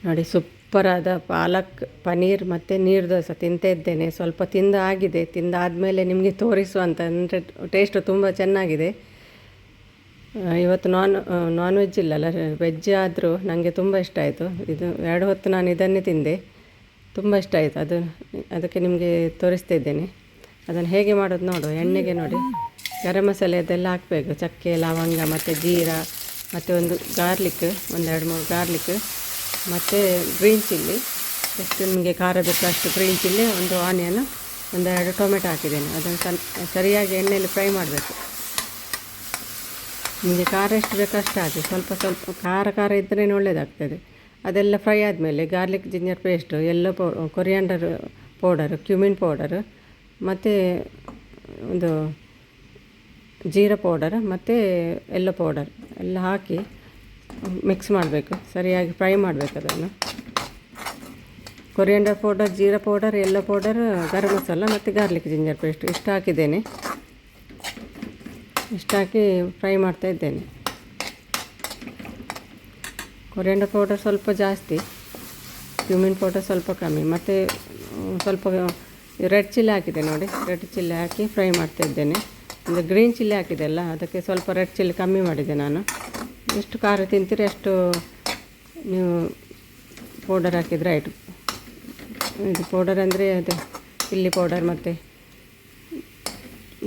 ನೋಡಿ ಸೂಪರಾದ ಪಾಲಕ್ ಪನ್ನೀರ್ ಮತ್ತು ನೀರು ದೋಸೆ ತಿಂತಾ ಇದ್ದೇನೆ. ಸ್ವಲ್ಪ ಆಗಿದೆ. ತಿಂದಾದಮೇಲೆ ನಿಮಗೆ ತೋರಿಸುವಂತ ಅಂದರೆ ಟೇಸ್ಟು ತುಂಬ ಚೆನ್ನಾಗಿದೆ. ಇವತ್ತು ನಾನ್ ವೆಜ್ ಇಲ್ಲಲ್ಲ, ವೆಜ್ ಆದರೂ ನನಗೆ ತುಂಬ ಇಷ್ಟ ಆಯಿತು. ಇದು 2 ಹೊತ್ತು ನಾನು ಇದನ್ನೇ ತಿಂದೆ, ತುಂಬ ಇಷ್ಟ ಆಯಿತು. ಅದಕ್ಕೆ ನಿಮಗೆ ತೋರಿಸ್ತಾ ಇದ್ದೇನೆ. ಅದನ್ನು ಹೇಗೆ ಮಾಡೋದು ನೋಡು. ಎಣ್ಣೆಗೆ ನೋಡಿ ಗರಂ ಮಸಾಲೆ ಅದೆಲ್ಲ ಹಾಕಬೇಕು, ಚಕ್ಕೆ ಲವಂಗ ಮತ್ತು ಜೀರಾ ಮತ್ತು ಒಂದು ಗಾರ್ಲಿಕ್, 2-3 ಗಾರ್ಲಿಕ್ ಮತ್ತು ಗ್ರೀನ್ ಚಿಲ್ಲಿ, ಎಷ್ಟು ನಿಮಗೆ ಖಾರ ಬೇಕು ಅಷ್ಟು ಗ್ರೀನ್ ಚಿಲ್ಲಿ, ಒಂದು ಆನಿಯನ್, 1-2 ಟೊಮೆಟೊ ಹಾಕಿದ್ದೇನೆ. ಅದನ್ನು ಸರಿಯಾಗಿ ಎಣ್ಣೆಯಲ್ಲಿ ಫ್ರೈ ಮಾಡಬೇಕು. ನಿಮಗೆ ಖಾರ ಎಷ್ಟು ಬೇಕು ಅಷ್ಟು ಹಾಕಿ, ಸ್ವಲ್ಪ ಖಾರ ಇದ್ದರೆ ಒಳ್ಳೆಯದಾಗ್ತದೆ. ಅದೆಲ್ಲ ಫ್ರೈ ಆದಮೇಲೆ garlic ginger paste, coriander powder, cumin powder ಮತ್ತು ಒಂದು ಜೀರಾ ಪೌಡರ್ ಮತ್ತು ಎಲ್ಲೋ ಪೌಡರ್ ಎಲ್ಲ ಹಾಕಿ ಮಿಕ್ಸ್ ಮಾಡಬೇಕು. ಸರಿಯಾಗಿ ಫ್ರೈ ಮಾಡಬೇಕು ಅದನ್ನು. ಕೊರಿಯಾಂಡರ್ ಪೌಡರ್, ಜೀರಾ ಪೌಡರ್, ಎಲ್ಲೋ ಪೌಡರ್, ಗರಂ ಮಸಾಲ ಮತ್ತು ಗಾರ್ಲಿಕ್ ಜಿಂಜರ್ ಪೇಸ್ಟ್ ಇಷ್ಟು ಹಾಕಿದ್ದೇನೆ. ಇಷ್ಟು ಹಾಕಿ ಫ್ರೈ ಮಾಡ್ತಾ ಇದ್ದೇನೆ. ಕೊರಿಯಾಂಡರ್ ಪೌಡರ್ ಸ್ವಲ್ಪ ಜಾಸ್ತಿ, ಕ್ಯುಮಿನ್ ಪೌಡರ್ ಸ್ವಲ್ಪ ಕಮ್ಮಿ, ಮತ್ತು ಸ್ವಲ್ಪ ರೆಡ್ ಚಿಲ್ಲಿ ಹಾಕಿದೆ ನೋಡಿ. ರೆಡ್ ಚಿಲ್ಲಿ ಹಾಕಿ ಫ್ರೈ ಮಾಡ್ತಾ ಇದ್ದೇನೆ. ಒಂದು ಗ್ರೀನ್ ಚಿಲ್ಲಿ ಹಾಕಿದೆ ಅಲ್ಲ, ಅದಕ್ಕೆ ಸ್ವಲ್ಪ ರೆಡ್ ಚಿಲ್ಲಿ ಕಮ್ಮಿ ಮಾಡಿದೆ ನಾನು. ಎಷ್ಟು ಖಾರ ತಿಂತೀರಿ ಅಷ್ಟು ನೀವು ಪೌಡರ್ ಹಾಕಿದರೆ ಆಯಿತು. ಇದು ಪೌಡರ್ ಅಂದರೆ ಅದು ಚಿಲ್ಲಿ ಪೌಡರ್ ಮತ್ತು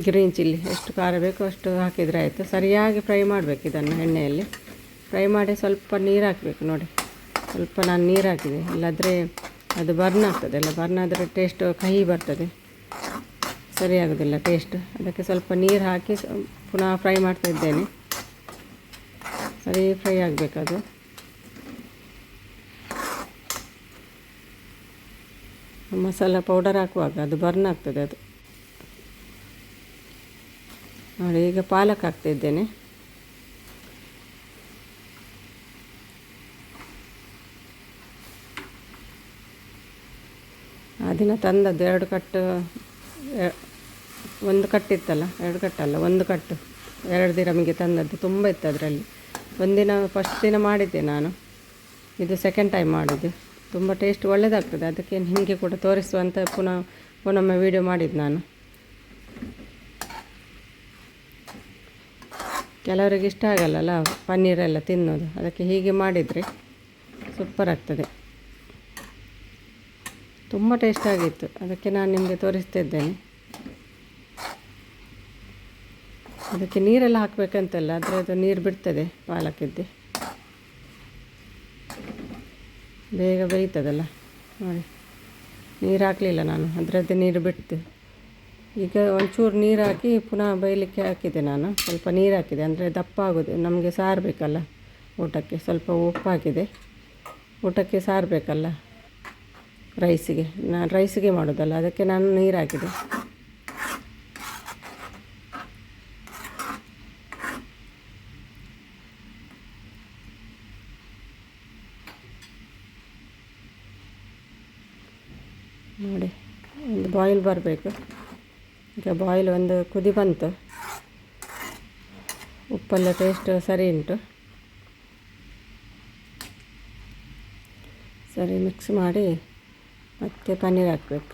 ಗ್ರೀನ್ ಚಿಲ್ಲಿ ಎಷ್ಟು ಖಾರ ಬೇಕೋ ಅಷ್ಟು ಹಾಕಿದರೆ ಆಯಿತು. ಸರಿಯಾಗಿ ಫ್ರೈ ಮಾಡಬೇಕು ಇದನ್ನು ಎಣ್ಣೆಯಲ್ಲಿ. ಫ್ರೈ ಮಾಡಿ ಸ್ವಲ್ಪ ನೀರು ಹಾಕಬೇಕು ನೋಡಿ. ಸ್ವಲ್ಪ ನಾನು ನೀರು ಹಾಕಿದೆ, ಇಲ್ಲಾದರೆ ಅದು ಬರ್ನ್ ಆಗ್ತದೆ ಅಲ್ಲ, ಬರ್ನ್ ಆದರೆ ಟೇಸ್ಟು ಕಹಿ ಬರ್ತದೆ, ಸರಿಯಾಗೋದಿಲ್ಲ ಟೇಸ್ಟ್. ಅದಕ್ಕೆ ಸ್ವಲ್ಪ ನೀರು ಹಾಕಿ ಪುನಃ ಫ್ರೈ ಮಾಡ್ತಾ ಇದ್ದೇನೆ. ಸರಿ ಫ್ರೈ ಆಗಬೇಕದು. ಮಸಾಲ ಪೌಡರ್ ಹಾಕುವಾಗ ಅದು ಬರ್ನ್ ಆಗ್ತದೆ ಅದು ನೋಡಿ. ಈಗ ಪಾಲಕ್ ಹಾಕ್ತಾಯಿದ್ದೇನೆ. ಆ ದಿನ ತಂದದ್ದು 2 ಕಟ್ಟು, 1 ಕಟ್ಟಿತ್ತಲ್ಲ, 2 ಕಟ್ಟಲ್ಲ 1 ಕಟ್ಟು 2 ದಿನಮಿಗೆ ತಂದದ್ದು ತುಂಬ ಇತ್ತು ಅದರಲ್ಲಿ. ಒಂದಿನ ಫಸ್ಟ್ ದಿನ ಮಾಡಿದ್ದೆ ನಾನು, ಇದು ಸೆಕೆಂಡ್ ಟೈಮ್ ಮಾಡೋದು. ತುಂಬ ಟೇಸ್ಟ್ ಒಳ್ಳೆಯದಾಗ್ತದೆ. ಅದಕ್ಕೆ ನಿಮಗೆ ಕೂಡ ತೋರಿಸುವಂತ ಪುನಃ ವೀಡಿಯೋ ಮಾಡಿದ್ದು ನಾನು. ಕೆಲವರಿಗೆ ಇಷ್ಟ ಆಗಲ್ಲಲ್ಲ ಪನ್ನೀರೆಲ್ಲ ತಿನ್ನೋದು, ಅದಕ್ಕೆ ಹೀಗೆ ಮಾಡಿದರೆ ಸೂಪರ್ ಆಗ್ತದೆ. ತುಂಬ ಟೇಸ್ಟ್ ಆಗಿತ್ತು, ಅದಕ್ಕೆ ನಾನು ನಿಮಗೆ ತೋರಿಸ್ತಾ ಇದ್ದೇನೆ. ಅದಕ್ಕೆ ನೀರೆಲ್ಲ ಹಾಕಬೇಕಂತಲ್ಲ, ಅದರದ್ದು ನೀರು ಬಿಡ್ತದೆ ಪಾಲಕ್ಕಿದ್ದು, ಬೇಗ ಬೇಯ್ತದಲ್ಲ ನೋಡಿ. ನೀರು ಹಾಕಲಿಲ್ಲ ನಾನು, ಅದರದ್ದೇ ನೀರು ಬಿಡ್ತು. ಈಗ ಒಂಚೂರು ನೀರು ಹಾಕಿ ಪುನಃ ಬೇಯಲಿಕ್ಕೆ ಹಾಕಿದೆ ನಾನು. ಸ್ವಲ್ಪ ನೀರು ಹಾಕಿದೆ ಅಂದರೆ ದಪ್ಪ ಆಗೋದು, ನಮಗೆ ಸಾರು ಬೇಕಲ್ಲ ಊಟಕ್ಕೆ. ಸ್ವಲ್ಪ ಉಪ್ಪು ಹಾಕಿದೆ, ಊಟಕ್ಕೆ ಸಾರು ಬೇಕಲ್ಲ ರೈಸಿಗೆ. ನಾನು ರೈಸಿಗೆ ಮಾಡೋದಲ್ಲ, ಅದಕ್ಕೆ ನಾನು ನೀರು ಹಾಕಿದೆ. ನೋಡಿ ಒಂದು ಬಾಯ್ಲ್ ಬರಬೇಕು. ಈಗ ಬಾಯ್ಲ್ ಒಂದು ಕುದಿ ಬಂತು, ಉಪ್ಪೆಲ್ಲ ಟೇಸ್ಟ್ ಸರಿ ಉಂಟು. ಸರಿ ಮಿಕ್ಸ್ ಮಾಡಿ ಮತ್ತೆ ಪನ್ನೀರ್ ಹಾಕಬೇಕು.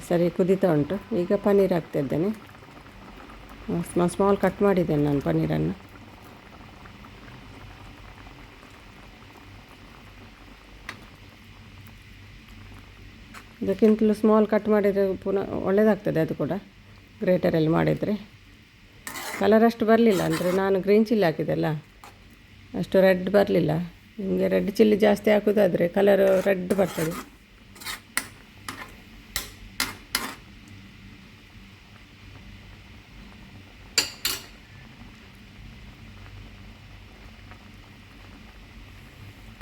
ಸರಿ ಕುದೀತಾ ಉಂಟು. ಈಗ ಪನ್ನೀರ್ ಹಾಕ್ತಾಯಿದ್ದೇನೆ. ಸ್ಮಾಲ್ ಕಟ್ ಮಾಡಿದ್ದೇನೆ ನಾನು ಪನ್ನೀರನ್ನು. ಇದಕ್ಕಿಂತಲೂ ಸ್ಮಾಲ್ ಕಟ್ ಮಾಡಿದರೆ ಪುನಃ ಒಳ್ಳೆಯದಾಗ್ತದೆ ಅದು ಕೂಡ, ಗ್ರೇಟರಲ್ಲಿ ಮಾಡಿದರೆ. ಕಲರ್ ಅಷ್ಟು ಬರಲಿಲ್ಲ, ಅಂದರೆ ನಾನು ಗ್ರೀನ್ ಚಿಲ್ಲಿ ಹಾಕಿದೆಲ್ಲ, ಅಷ್ಟು ರೆಡ್ ಬರಲಿಲ್ಲ. ನಿಮಗೆ ರೆಡ್ ಚಿಲ್ಲಿ ಜಾಸ್ತಿ ಹಾಕೋದಾದರೆ ಕಲರ್ ರೆಡ್ ಬರ್ತದೆ.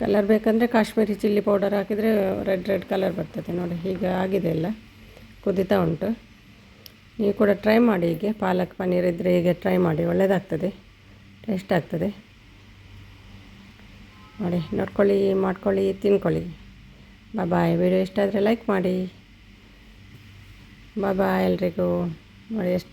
ಕಲರ್ ಬೇಕಂದರೆ ಕಾಶ್ಮೀರಿ ಚಿಲ್ಲಿ ಪೌಡರ್ ಹಾಕಿದರೆ ರೆಡ್ ಕಲರ್ ಬರ್ತದೆ ನೋಡಿ. ಈಗ ಆಗಿದೆ ಎಲ್ಲ, ಕುದೀತಾ ಉಂಟು. ನೀವು ಕೂಡ ಟ್ರೈ ಮಾಡಿ. ಹೀಗೆ ಪಾಲಕ್ ಪನ್ನೀರ್ ಇದ್ದರೆ ಹೀಗೆ ಟ್ರೈ ಮಾಡಿ, ಒಳ್ಳೆಯದಾಗ್ತದೆ, ಟೇಸ್ಟ್ ಆಗ್ತದೆ ನೋಡಿ. ನೋಡ್ಕೊಳ್ಳಿ, ಮಾಡ್ಕೊಳ್ಳಿ, ತಿನ್ಕೊಳ್ಳಿ. ಬಾಯ್. ವಿಡಿಯೋ ಇಷ್ಟ ಆದರೆ ಲೈಕ್ ಮಾಡಿ. ಬಾಯ್ ಎಲ್ರಿಗೂ. ನೋಡಿ ಎಷ್ಟು